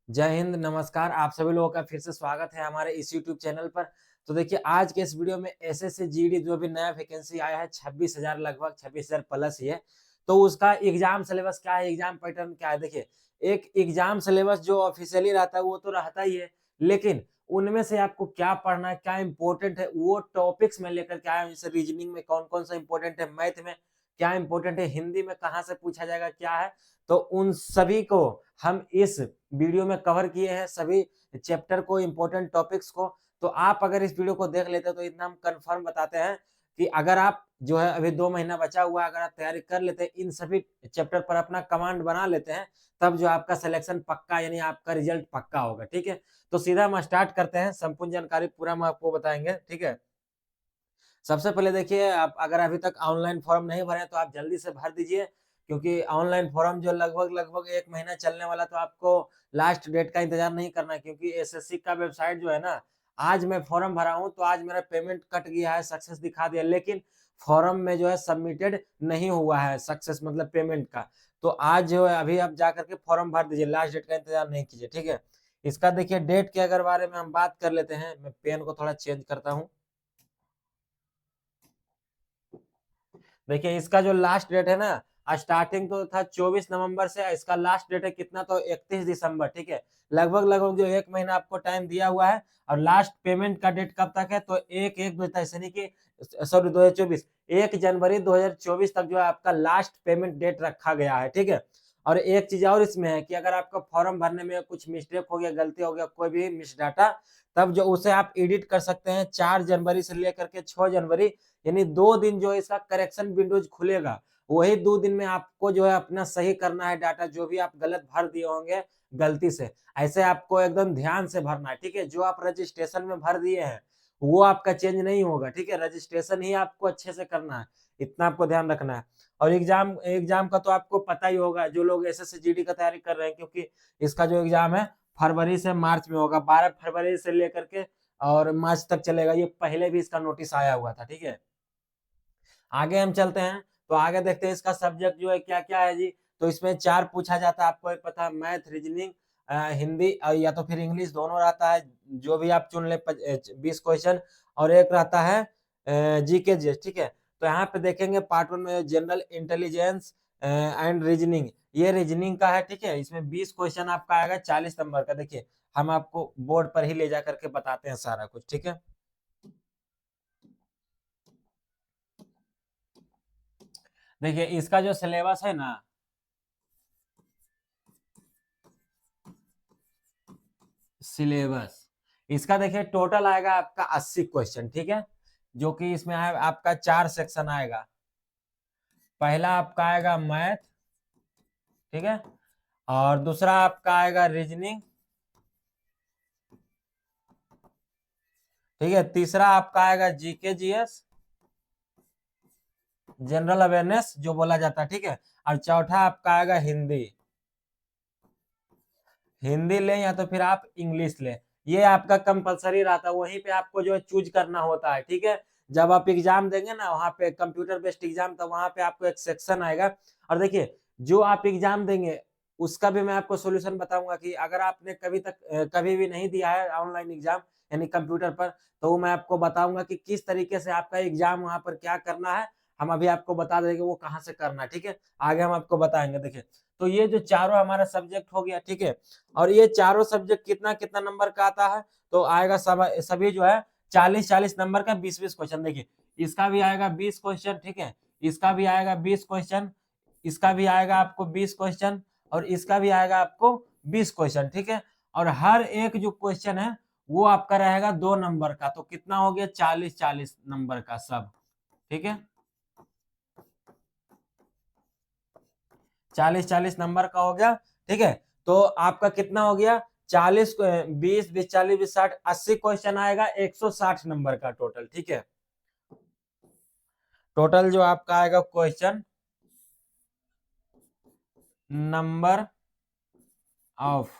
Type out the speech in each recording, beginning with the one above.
जय हिंद, नमस्कार। आप सभी लोगों का फिर से स्वागत है हमारे इस यूट्यूब चैनल पर। तो देखिए आज के इस वीडियो में एसएससी जीडी जो भी नया वैकेंसी आया है 26,000 लगभग 26,000 प्लस ही है। तो उसका एग्जाम सिलेबस क्या है, एग्जाम पैटर्न क्या है। देखिए एक एग्जाम सिलेबस जो ऑफिशियली रहता है वो तो रहता ही है, लेकिन उनमें से आपको क्या पढ़ना है, क्या इंपॉर्टेंट है वो टॉपिक्स में लेकर के आया हूं। जैसे रीजनिंग में कौन कौन सा इंपॉर्टेंट है, मैथ में क्या इंपॉर्टेंट है, हिंदी में कहाँ से पूछा जाएगा क्या है, तो उन सभी को हम इस वीडियो में कवर किए हैं, सभी चैप्टर को, इंपॉर्टेंट टॉपिक्स को। तो आप अगर इस वीडियो को देख लेते हैं तो इतना हम कंफर्म बताते हैं कि अगर आप जो है अभी 2 महीना बचा हुआ है, अगर आप तैयारी कर लेते हैं, इन सभी चैप्टर पर अपना कमांड बना लेते हैं, तब जो आपका सिलेक्शन पक्का यानी आपका रिजल्ट पक्का होगा। ठीक है, तो सीधा हम स्टार्ट करते हैं, संपूर्ण जानकारी पूरा हम आपको बताएंगे। ठीक है, सबसे पहले देखिए, आप अगर अभी तक ऑनलाइन फॉर्म नहीं भरे तो आप जल्दी से भर दीजिए, क्योंकि ऑनलाइन फॉर्म जो लगभग 1 महीना चलने वाला, तो आपको लास्ट डेट का इंतजार नहीं करना है, क्योंकि एसएससी का वेबसाइट जो है ना, आज मैं फॉर्म भरा हूँ तो आज मेरा पेमेंट कट गया है, सक्सेस दिखा दिया, लेकिन फॉर्म में जो है सबमिटेड नहीं हुआ है सक्सेस मतलब पेमेंट का। तो आज जो है अभी आप जा करके फॉर्म भर दीजिए, लास्ट डेट का इंतजार नहीं कीजिए। ठीक है, इसका देखिए डेट के अगर बारे में हम बात कर लेते हैं, मैं पेन को थोड़ा चेंज करता हूँ। देखिए इसका जो लास्ट डेट है ना, स्टार्टिंग तो था 24 नवंबर से, इसका लास्ट डेट है कितना, तो 31 दिसंबर। ठीक है, लगभग जो 1 महीना आपको टाइम दिया हुआ है। और लास्ट पेमेंट का डेट कब तक है, तो 1 यानी कि सॉरी 2024 1 जनवरी 2024 तक जो है आपका लास्ट पेमेंट डेट रखा गया है। ठीक है, और एक चीज और इसमें है कि अगर आपका फॉर्म भरने में कुछ मिस्टेक हो गया, गलती हो गया, कोई भी मिस डाटा, तब जो उसे आप एडिट कर सकते हैं 4 जनवरी से लेकर के 6 जनवरी, यानी 2 दिन जो है इसका करेक्शन विंडोज खुलेगा। वही 2 दिन में आपको जो है अपना सही करना है डाटा, जो भी आप गलत भर दिए होंगे गलती से, ऐसे आपको एकदम ध्यान से भरना है। ठीक है, जो आप रजिस्ट्रेशन में भर दिए हैं वो आपका चेंज नहीं होगा। ठीक है, रजिस्ट्रेशन ही आपको अच्छे से करना है, इतना आपको ध्यान रखना है। और एग्जाम एग्जाम का तो आपको पता ही होगा, जो लोग एसएससी जीडी का तैयारी कर रहे हैं, क्योंकि इसका जो एग्जाम है फरवरी से मार्च में होगा, 12 फरवरी से लेकर के और मार्च तक चलेगा। ये पहले भी इसका नोटिस आया हुआ था। ठीक है, आगे हम चलते हैं, तो आगे देखते हैं इसका सब्जेक्ट जो है क्या क्या है जी। तो इसमें 4 पूछा जाता है, आपको एक पता है, मैथ, रीजनिंग, हिंदी या तो फिर इंग्लिश, दोनों रहता है, जो भी आप चुन ले 20 क्वेश्चन। और एक रहता है जीके जीएस। ठीक है, तो यहाँ पे देखेंगे पार्ट 1 में जनरल इंटेलिजेंस एंड रीजनिंग, ये रीजनिंग का है। ठीक है, इसमें 20 क्वेश्चन आपका आएगा 40 नंबर का। देखिए हम आपको बोर्ड पर ही ले जा करके बताते हैं सारा कुछ। ठीक है, देखिए इसका जो सिलेबस है ना, सिलेबस इसका देखिए टोटल आएगा आपका 80 क्वेश्चन। ठीक है, जो कि इसमें है आपका 4 सेक्शन आएगा। पहला आपका आएगा मैथ, ठीक है, और दूसरा आपका आएगा रीजनिंग, ठीक है, तीसरा आपका आएगा जीके जीएस, जनरल अवेयरनेस जो बोला जाता है। ठीक है, और चौथा आपका आएगा हिंदी। हिंदी लें या तो फिर आप इंग्लिश लें, ये आपका कंपलसरी रहता है, वहीं पे आपको जो है चूज करना होता है। ठीक है, जब आप एग्जाम देंगे ना, वहाँ पे कंप्यूटर बेस्ड एग्जाम, तो वहाँ पे आपको एक सेक्शन आएगा। और देखिए जो आप एग्जाम देंगे उसका भी मैं आपको सोल्यूशन बताऊंगा, कि अगर आपने कभी भी नहीं दिया है ऑनलाइन एग्जाम यानी कंप्यूटर पर, तो वो मैं आपको बताऊंगा कि किस तरीके से आपका एग्जाम वहाँ पर क्या करना है। हम अभी आपको बता देंगे वो कहाँ से करना है। ठीक है, आगे हम आपको बताएंगे। देखिए तो ये जो चारों हमारा सब्जेक्ट हो गया। ठीक है, और ये चारों सब्जेक्ट कितना कितना नंबर का आता है, तो आएगा सब सभी जो है 40-40 नंबर का 20-20 क्वेश्चन। देखिए इसका भी आएगा 20 क्वेश्चन। ठीक है, इसका भी आएगा 20 क्वेश्चन, इसका भी आएगा आपको 20 क्वेश्चन, और इसका भी आएगा आपको 20 क्वेश्चन। ठीक है, और हर एक जो क्वेश्चन है वो आपका रहेगा 2 नंबर का, तो कितना हो गया 40-40 नंबर का सब। ठीक है, 40-40 नंबर का हो गया। ठीक है, तो आपका कितना हो गया 40 20 20 40 20 60 80 क्वेश्चन आएगा 160 नंबर का टोटल। ठीक है, टोटल जो आपका आएगा क्वेश्चन नंबर ऑफ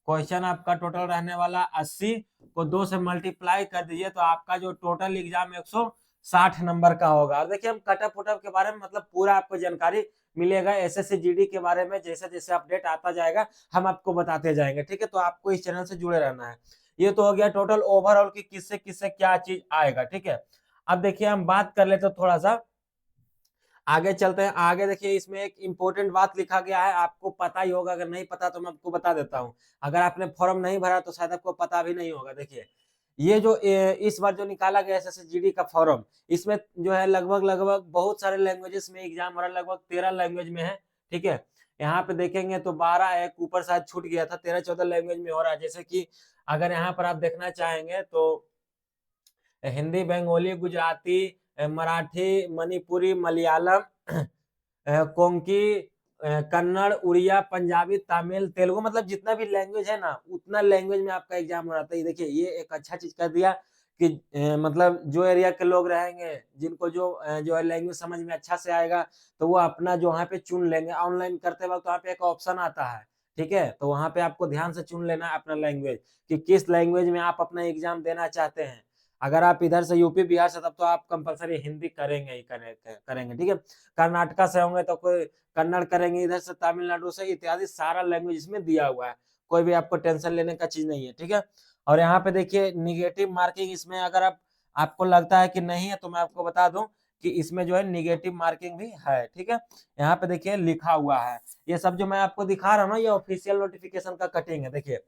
क्वेश्चन आपका टोटल रहने वाला 80 को 2 से मल्टीप्लाई कर दीजिए, तो आपका जो टोटल एग्जाम 160 नंबर का होगा। और देखिए हम कटअप उटअप के बारे में मतलब पूरा आपको जानकारी मिलेगा एसएससी जीडी के बारे में। जैसे जैसे अपडेट आता जाएगा हम आपको बताते जाएंगे, ठीक है। तो आपको इस चैनल से जुड़े रहना है। ये तो हो गया टोटल ओवरऑल की किससे किससे क्या चीज आएगा, ठीक है। अब देखिए हम बात कर लेते थोड़ा सा आगे चलते हैं। आगे देखिए इसमें एक इंपॉर्टेंट बात लिखा गया है, आपको पता ही होगा, अगर नहीं पता तो मैं आपको बता देता हूँ। अगर आपने फॉर्म नहीं भरा तो शायद आपको पता भी नहीं होगा। देखिए ये जो इस बार जो निकाला गया एसएससी जीडी का फॉर्म, इसमें जो है लगभग लगभग बहुत सारे लैंग्वेजेस में एग्जाम हो रहा है, लगभग 13 लैंग्वेज में है, ठीक है। यहाँ पे देखेंगे तो 12 एक ऊपर शायद छूट गया था, 13-14 लैंग्वेज में हो रहा है। जैसे कि अगर यहाँ पर आप देखना चाहेंगे तो हिंदी, बंगाली, गुजराती, मराठी, मणिपुरी, मलयालम, कोंकणी, कन्नड़, उड़िया, पंजाबी, तमिल, तेलुगु, मतलब जितना भी लैंग्वेज है ना उतना लैंग्वेज में आपका एग्जाम हो रहा था। ये देखिए ये एक अच्छा चीज कर दिया कि मतलब जो एरिया के लोग रहेंगे जिनको जो है लैंग्वेज समझ में अच्छा से आएगा तो वो अपना जो वहाँ पे चुन लेंगे। ऑनलाइन करते वक्त वहाँ पे एक ऑप्शन आता है, ठीक है। तो वहाँ पे आपको ध्यान से चुन लेना है अपना लैंग्वेज कि किस लैंग्वेज में आप अपना एग्जाम देना चाहते हैं। अगर आप इधर से यूपी बिहार से तब तो आप कंपलसरी हिंदी करेंगे ही करेंगे, ठीक है। कर्नाटका से होंगे तो कोई कन्नड़ करेंगे, इधर से तमिलनाडु से इत्यादि सारा लैंग्वेज इसमें दिया हुआ है। कोई भी आपको टेंशन लेने का चीज नहीं है, ठीक है। और यहाँ पे देखिए निगेटिव मार्किंग इसमें अगर आपको लगता है कि नहीं है तो मैं आपको बता दूं कि इसमें जो है निगेटिव मार्किंग भी है, ठीक है। यहाँ पे देखिए लिखा हुआ है, ये सब जो मैं आपको दिखा रहा हूँ ना ये ऑफिशियल नोटिफिकेशन का कटिंग है। देखिए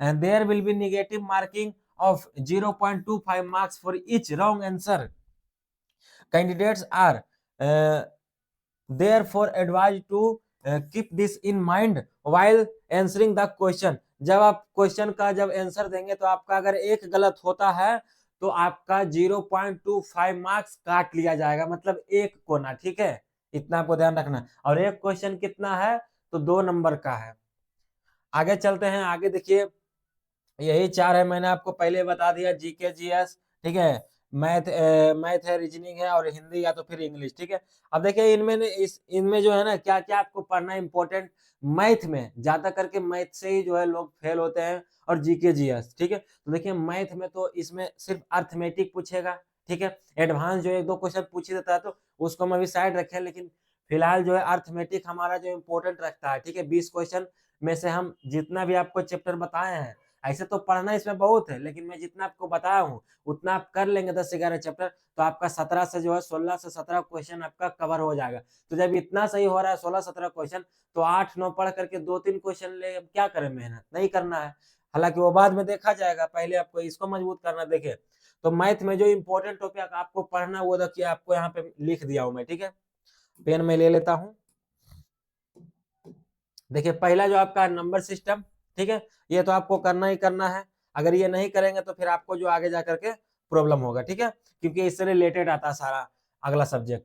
and there will be negative marking of 0.25 marks for each wrong answer. Candidates are therefore advised to keep this in mind while answering the question. जब आप क्वेश्चन का जब आंसर देंगे तो आपका अगर एक गलत होता है तो आपका 0.25 मार्क्स काट लिया जाएगा, मतलब एक कोना, ठीक है। इतना आपको ध्यान रखना। और एक क्वेश्चन कितना है तो 2 नंबर का है। आगे चलते हैं। आगे देखिए यही 4 है, मैंने आपको पहले बता दिया, जीके जीएस, ठीक है। मैथ है, रीजनिंग है और हिंदी या तो फिर इंग्लिश, ठीक है। अब देखिए इनमें जो है ना क्या क्या आपको पढ़ना इंपॉर्टेंट, मैथ में ज्यादा करके मैथ से ही जो है लोग फेल होते हैं, और जीके जीएस, ठीक है। तो देखिए मैथ में तो इसमें सिर्फ अर्थमेटिक पूछेगा, ठीक है। एडवांस जो एक दो क्वेश्चन पूछ ही देता है तो उसको हम अभी साइड रखें, लेकिन फिलहाल जो है अर्थमेटिक हमारा जो इम्पोर्टेंट रखता है, ठीक है। 20 क्वेश्चन में से हम जितना भी आपको चैप्टर बताए हैं, ऐसे तो पढ़ना इसमें बहुत है लेकिन मैं जितना आपको बताया हूँ उतना आप कर लेंगे 10-11 चैप्टर तो आपका 17 से जो है 16 से 17 क्वेश्चन आपका कवर हो जाएगा। तो जब इतना सही हो रहा है 16-17 क्वेश्चन, तो 8-9 पढ़ करके 2-3 क्वेश्चन ले क्या करें, मेहनत नहीं करना है। हालांकि वो बाद में देखा जाएगा, पहले आपको इसको मजबूत करना। देखे तो मैथ में जो इंपॉर्टेंट टॉपिक आपको पढ़ना वो देखिए आपको यहाँ पे लिख दिया हूँ मैं, ठीक है। पेन में ले लेता हूँ। देखिए पहला जो आपका नंबर सिस्टम, ठीक है, ये तो आपको करना ही करना है। अगर ये नहीं करेंगे तो फिर आपको जो आगे जा करके प्रॉब्लम होगा, ठीक है, क्योंकि इससे रिलेटेड आता है सारा अगला सब्जेक्ट,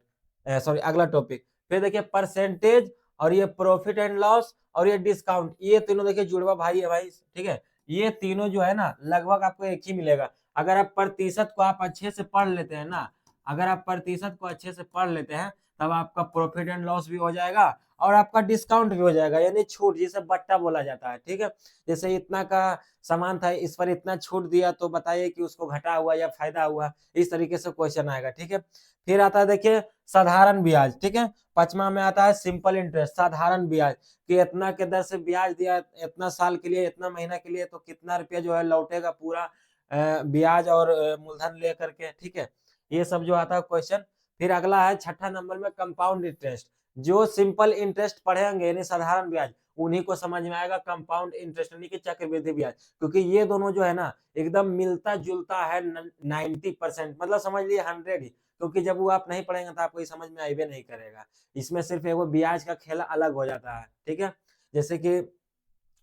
सॉरी अगला टॉपिक। फिर देखिए परसेंटेज और ये प्रॉफिट एंड लॉस और ये डिस्काउंट, ये तीनों देखिए जुड़वा भाई है भाई, ठीक है। ये तीनों जो है ना लगभग आपको एक ही मिलेगा। अगर आप प्रतिशत को आप अच्छे से पढ़ लेते हैं ना, अगर आप प्रतिशत को अच्छे से पढ़ लेते हैं तब आपका प्रॉफिट एंड लॉस भी हो जाएगा और आपका डिस्काउंट भी हो जाएगा, यानी छूट जिसे बट्टा बोला जाता है, ठीक है। जैसे इतना का सामान था इस पर इतना छूट दिया तो बताइए कि उसको घटा हुआ या फायदा हुआ, इस तरीके से क्वेश्चन आएगा, ठीक है। फिर आता है देखिए साधारण ब्याज, ठीक है। 5वां में आता है सिंपल इंटरेस्ट, साधारण ब्याज, कि इतना के दर से ब्याज दिया इतना साल के लिए इतना महीना के लिए तो कितना रुपया जो है लौटेगा पूरा ब्याज और मूलधन लेकर के, ठीक है। ये सब जो आता है क्वेश्चन। फिर अगला है 6ठा नंबर में कंपाउंड इंटरेस्ट। जो सिंपल इंटरेस्ट पढ़ेंगे यानी साधारण ब्याज उन्हीं को समझ में आएगा कंपाउंड इंटरेस्ट यानी कि चक्रवृद्धि ब्याज, क्योंकि ये दोनों जो है ना एकदम मिलता जुलता है 90%, मतलब समझ लिए 100 ही, क्योंकि जब वो आप नहीं पढ़ेंगे तो आपको ये समझ में आइबे नहीं करेगा। इसमें सिर्फ एक वो ब्याज का खेल अलग हो जाता है, ठीक है। जैसे कि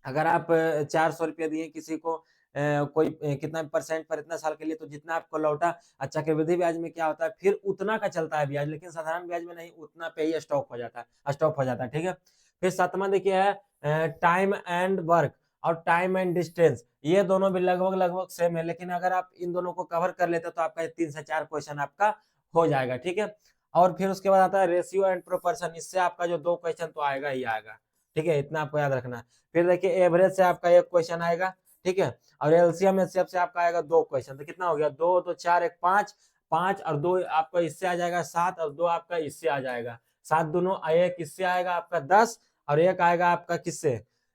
अगर आप 400 रुपया दिए किसी को कोई कितना परसेंट पर इतना साल के लिए तो जितना आपको लौटा, अच्छा चक्रवृद्धि ब्याज में क्या होता है फिर उतना का चलता है ब्याज, लेकिन साधारण ब्याज में नहीं, उतना पे ही स्टॉप हो जाता है, ठीक है। फिर 7वां देखिए है टाइम एंड वर्क और टाइम एंड डिस्टेंस, ये दोनों भी लगभग लगभग सेम है, लेकिन अगर आप इन दोनों को कवर कर लेते तो आपका 3 से 4 क्वेश्चन आपका हो जाएगा, ठीक है। और फिर उसके बाद आता है रेशियो एंड प्रोपोर्शन, इससे आपका जो 2 क्वेश्चन तो आएगा ही आएगा, ठीक है, इतना आपको याद रखना है। फिर देखिए एवरेज से आपका 1 क्वेश्चन आएगा, ठीक है। और एलसीएम एचसीएफ से आपका आएगा 2 क्वेश्चन, तो कितना हो गया 2 2 4 1 5, 5 और 2 आपका इससे आ जाएगा 7 और 2 आपका इससे आ जाएगा, सात दोनों, एक किससे आएगा आपका 10 और एक आएगा आपका किससे,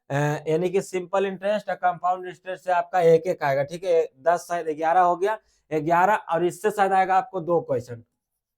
यानी कि सिंपल इंटरेस्ट और कंपाउंड इंटरेस्ट से आपका एक एक आएगा, ठीक है। 10 शायद 11 हो गया, 11 और इससे शायद आएगा आपको 2 क्वेश्चन,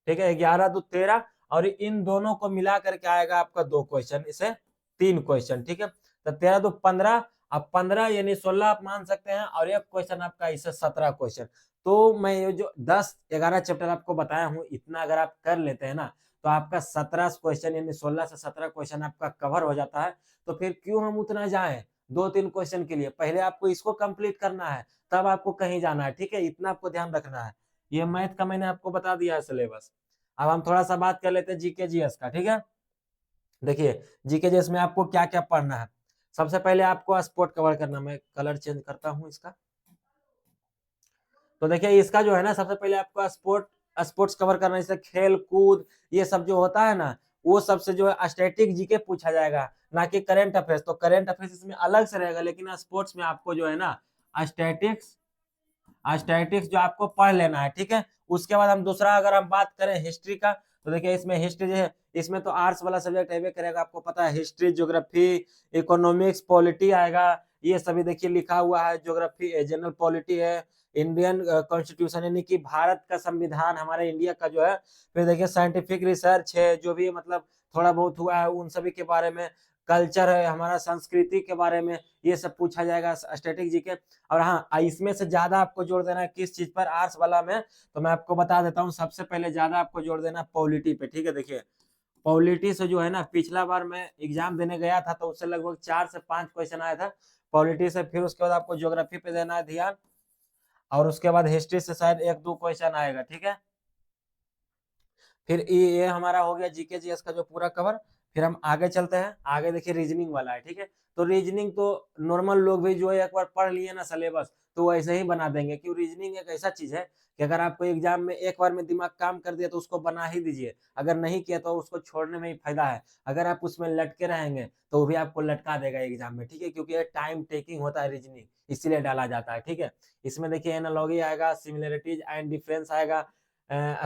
ठीक है। 11 2 13 और इन दोनों को मिला करके आएगा आपका 2 क्वेश्चन, इसे 3 क्वेश्चन, ठीक है। तो 13 2 15, अब 15 यानी 16 आप मान सकते हैं और एक क्वेश्चन आपका, इसे 17 क्वेश्चन। तो मैं ये जो 10 11 चैप्टर आपको बताया हूँ, इतना अगर आप कर लेते हैं ना तो आपका 17 क्वेश्चन यानी 16 से 17 क्वेश्चन आपका कवर हो जाता है। तो फिर क्यों हम उतना जाएं 2-3 क्वेश्चन के लिए, पहले आपको इसको कंप्लीट करना है, तब आपको कहीं जाना है, ठीक है। इतना आपको ध्यान रखना है। ये मैथ का मैंने आपको बता दिया है सिलेबस। अब हम थोड़ा सा बात कर लेते हैं जीके जीएस का, ठीक है। देखिए जीके जीएस में आपको क्या क्या पढ़ना है। सबसे पहले आपको स्पोर्ट कवर करना, मैं कलर चेंज करता हूँ इसका। तो देखिए इसका जो है ना, सबसे पहले आपको स्पोर्ट्स कवर करना है, जैसे खेल कूद ये सब जो होता है ना, वो सबसे जो है स्टैटिक जीके पूछा जाएगा, ना कि करंट अफेयर्स। तो करंट अफेयर्स इसमें अलग से रहेगा, लेकिन स्पोर्ट्स में आपको जो है ना स्टैटिक्स स्टैटिक्स जो आपको पढ़ लेना है, ठीक है। उसके बाद हम दूसरा अगर हम बात करें हिस्ट्री का, तो देखिए इसमें हिस्ट्री जो है, इसमें तो आर्ट्स वाला सब्जेक्ट है करेगा, आपको पता है हिस्ट्री ज्योग्राफी इकोनॉमिक्स पॉलिटी आएगा, ये सभी देखिए लिखा हुआ है। ज्योग्राफी जनरल पॉलिटी है, इंडियन कॉन्स्टिट्यूशन यानी कि भारत का संविधान हमारे इंडिया का जो है। फिर देखिए साइंटिफिक रिसर्च है, जो भी मतलब थोड़ा बहुत हुआ है उन सभी के बारे में। कल्चर है, हमारा संस्कृति के बारे में, ये सब पूछा जाएगा स्टैटिक जीके। और हाँ, इसमें से ज्यादा आपको जोर देना है किस चीज पर, आर्ट्स वाला में, तो मैं आपको बता देता हूँ। सबसे पहले ज्यादा आपको जोर देना पॉलिटी पे, ठीक है। देखिए पॉलिटी से जो है ना, पिछला बार मैं एग्जाम देने गया था तो उससे लगभग 4 से 5 क्वेश्चन आया था पॉलिटी से। फिर उसके बाद आपको ज्योग्राफी पे देना है ध्यान, और उसके बाद हिस्ट्री से शायद 1-2 क्वेश्चन आएगा, ठीक है। फिर ये हमारा हो गया जीके जीएस का जो पूरा कवर। फिर हम आगे चलते हैं, आगे देखिए रीजनिंग वाला है, ठीक है। तो रीजनिंग तो नॉर्मल लोग भी जो है एक बार पढ़ लिए ना सिलेबस, तो वैसे ही बना देंगे। क्यों, रीजनिंग एक ऐसा चीज है कि अगर आपको एग्जाम में एक बार में दिमाग काम कर दिया तो उसको बना ही दीजिए, अगर नहीं किया तो उसको छोड़ने में ही फायदा है। अगर आप उसमें लटके रहेंगे तो वो भी आपको लटका देगा एग्जाम में, ठीक है। क्योंकि ये टाइम टेकिंग होता है रीजनिंग, इसीलिए डाला जाता है, ठीक है। इसमें देखिए एनालॉगी आएगा, सिमिलरिटीज एंड डिफरेंस आएगा,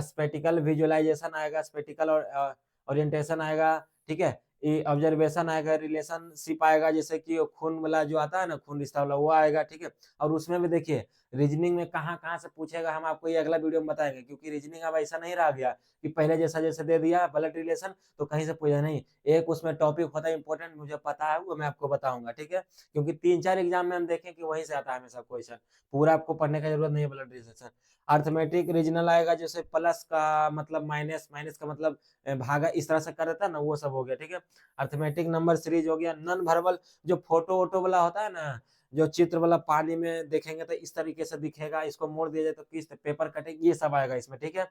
स्पेटिकल विजुअलाइजेशन आएगा, स्पेटिकल और ओरिएंटेशन आएगा, ठीक है। ऑब्जर्वेशन आएगा, रिलेशनशिप आएगा, जैसे कि खून वाला जो आता है ना, खून रिश्ता वाला, वो आएगा, ठीक है। और उसमें भी देखिए रीजनिंग में कहाँ कहाँ से पूछेगा, हम आपको ये अगला वीडियो में बताएंगे। क्योंकि रीजनिंग अब ऐसा नहीं रह गया कि पहले जैसा जैसे दे दिया ब्लड रिलेशन तो कहीं से पूछा नहीं। एक उसमें टॉपिक होता है इंपॉर्टेंट, मुझे पता है, वो मैं आपको बताऊंगा, ठीक है। क्योंकि 3-4 एग्जाम में हम देखें कि वहीं से आता है हमेशा क्वेश्चन, पूरा आपको पढ़ने का जरूरत नहीं है ब्लड रिलेशन। अर्थमेटिक रीजनल आएगा, जैसे प्लस का मतलब माइनस, माइनस का मतलब भागा, इस तरह से कर देता है ना, वो सब हो गया, ठीक है। अर्थमेटिक नंबर सीरीज हो गया। नॉन वर्बल जो फोटो वोटो वाला होता है ना, जो चित्र वाला पानी में देखेंगे तो इस तरीके से दिखेगा, इसको मोड़ दिया जाए तो किस पेपर कटेगी, ये सब आएगा इसमें, ठीक है।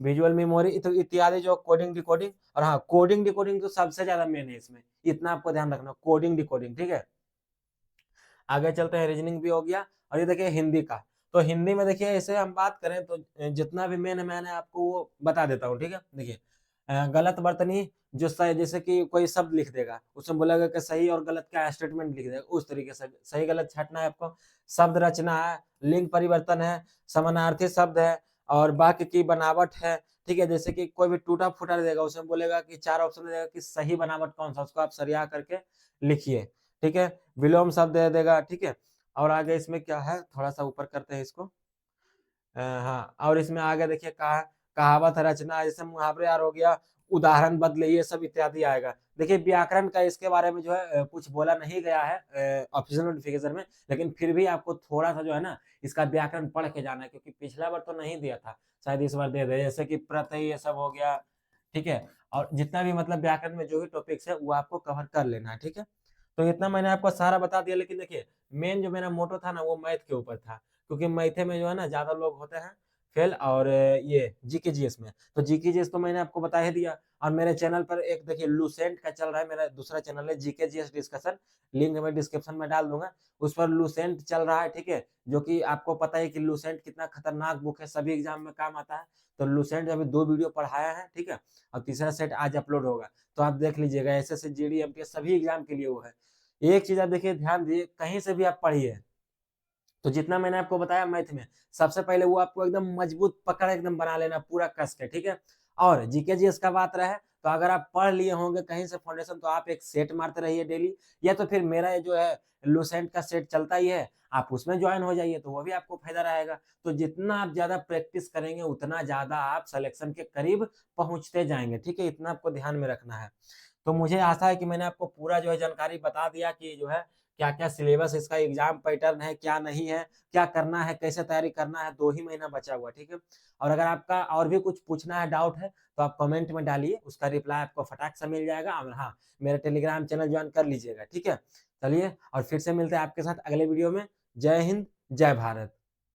विजुअल मेमोरी तो इत्यादि जो कोडिंग डिकोडिंग, और हाँ कोडिंग डिकोडिंग तो सबसे ज्यादा मेन है इसमें, इतना आपको ध्यान रखना, कोडिंग डिकोडिंग, ठीक है। आगे चलते हैं, रीजनिंग भी हो गया। और ये देखिए हिंदी का, तो हिंदी में देखिए ऐसे हम बात करें तो जितना भी मैंने आपको वो बता देता हूँ, ठीक है। देखिए गलत वर्तनी, जो सही, जैसे कि कोई शब्द लिख देगा, उसमें बोलेगा कि सही और गलत का स्टेटमेंट लिख देगा, उस तरीके से सही गलत छांटना है आपको। शब्द रचना है, लिंग परिवर्तन है, समानार्थी शब्द है, और वाक्य की बनावट है, ठीक है। जैसे कि कोई भी टूटा फूटा देगा, उसमें बोलेगा कि 4 ऑप्शन देगा कि सही बनावट कौन सा, उसको आप सरिया करके लिखिए, ठीक है। विलोम शब्द दे देगा, ठीक है। और आगे इसमें क्या है, थोड़ा सा ऊपर करते हैं इसको। हाँ, और इसमें आगे देखिए कहावत रचना, जैसे मुहावरे यार हो गया, उदाहरण बदले, ये सब इत्यादि आएगा। देखिए व्याकरण का इसके बारे में जो है कुछ बोला नहीं गया है ऑफिशियल नोटिफिकेशन में, लेकिन फिर भी आपको थोड़ा सा जो है ना इसका व्याकरण पढ़ के जाना है, क्योंकि पिछला बार तो नहीं दिया था, शायद इस बार दे दे। जैसे कि प्रत्यय ये सब हो गया, ठीक है। और जितना भी मतलब व्याकरण में जो भी टॉपिक्स है वो आपको कवर कर लेना है, ठीक है। तो इतना मैंने आपको सारा बता दिया, लेकिन देखिए मेन जो मेरा मोटो था ना वो मैथ के ऊपर था, क्योंकि मैथे में जो है ना ज्यादा लोग होते हैं फेल, और ये जीके जीएस में, तो जीके जीएस तो मैंने आपको बता ही दिया। और मेरे चैनल पर एक देखिए लूसेंट का चल रहा है, मेरा दूसरा चैनल है जीके जीएस डिस्कशन, लिंक मैं डिस्क्रिप्शन में डाल दूंगा। उस पर लूसेंट चल रहा है, ठीक है। जो कि आपको पता है कि लूसेंट कितना खतरनाक बुक है, सभी एग्जाम में काम आता है। तो लूसेंट अभी 2 वीडियो पढ़ाया है, ठीक है। और तीसरा सेट आज अपलोड होगा, तो आप देख लीजिएगा। एसएससी जीडी एमटीएस सभी एग्जाम के लिए वो है। एक चीज आप देखिए, ध्यान दीजिए, कहीं से भी आप पढ़िए तो जितना मैंने आपको बताया मैथ में, सबसे पहले वो आपको एकदम मजबूत पकड़ एकदम बना लेना पूरा कस के, ठीक है। और जीके जीएस का बात रहे तो अगर आप पढ़ लिए होंगे कहीं से फाउंडेशन तो आप एक सेट मारते रहिए डेली, या तो फिर मेरा ये जो है लुसेंट का सेट चलता ही है, आप उसमें ज्वाइन हो जाइए तो वो भी आपको फायदा रहेगा। तो जितना आप ज़्यादा प्रैक्टिस करेंगे उतना ज़्यादा आप सिलेक्शन के करीब पहुँचते जाएँगे, ठीक है? इतना आपको ध्यान में रखना है। तो मुझे आशा है कि मैंने आपको पूरा जो है जानकारी बता दिया कि जो है क्या-क्या सिलेबस इसका एग्ज़ाम पैटर्न है, क्या नहीं है, क्या करना है, कैसे तैयारी करना है, 2 ही महीना बचा हुआ है, ठीक है? और अगर आपका और भी कुछ पूछना है, डाउट है, तो आप कमेंट में डालिए, उसका रिप्लाई आपको फटाक से मिल जाएगा और हाँ, मेरा टेलीग्राम चैनल जॉइन कर लीजिएगा, ठीक है? चलिए और फिर से मिलते हैं आपके साथ अगले वीडियो में। जय हिंद, जय भारत।